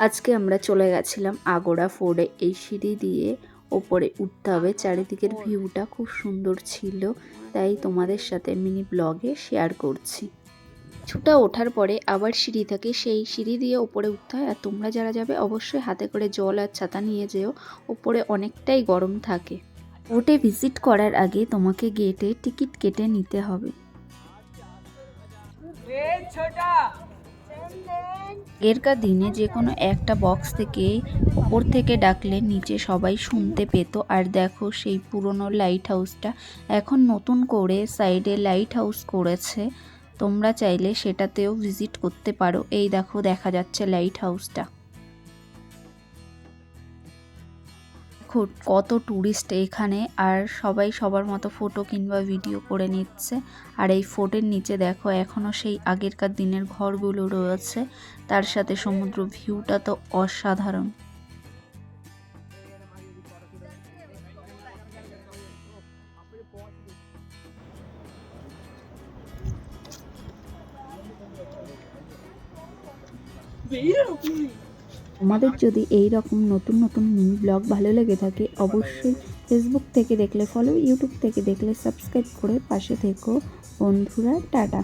আজকে আমরা চলে গেছিলাম আগোড়া ফোর্টে। এই সিঁড়ি দিয়ে ওপরে উঠতে হবে। চারিদিকের ভিউটা খুব সুন্দর ছিল, তাই তোমাদের সাথে মিনি ব্লগে শেয়ার করছি। কিছুটা ওঠার পরে আবার সিঁড়ি থাকে, সেই সিঁড়ি দিয়ে ওপরে উঠতে হয়। আর তোমরা যারা যাবে অবশ্যই হাতে করে জল আর ছাতা নিয়ে যেও, ওপরে অনেকটাই গরম থাকে। ফোর্টে ভিজিট করার আগে তোমাকে গেটে টিকিট কেটে নিতে হবে। আগেরকার দিনে যে কোনো একটা বক্স থেকে ওপর থেকে ডাকলে নিচে সবাই শুনতে পেত। আর দেখো সেই পুরনো লাইট হাউসটা এখন নতুন করে সাইডে লাইট হাউস করেছে, তোমরা চাইলে সেটাতেও ভিজিট করতে পারো। এই দেখো দেখা যাচ্ছে লাইট হাউসটা। কত ট্যুরিস্ট এখানে, আর সবাই সবার মতো ফটো কিংবা ভিডিও করে নিচ্ছে। আর এই ফোর্টের নিচে দেখো এখনও সেই আগেরকার দিনের ঘরগুলো রয়েছে, তার সাথে সমুদ্র ভিউটা তো অসাধারণ। তোমাদের যদি এই রকম নতুন নতুন মিনি ব্লগ ভালো লেগে থাকে অবশ্যই ফেসবুক থেকে দেখলে ফলো, ইউটিউব থেকে দেখলে সাবস্ক্রাইব করে পাশে থেকো বন্ধুরা। টাটা।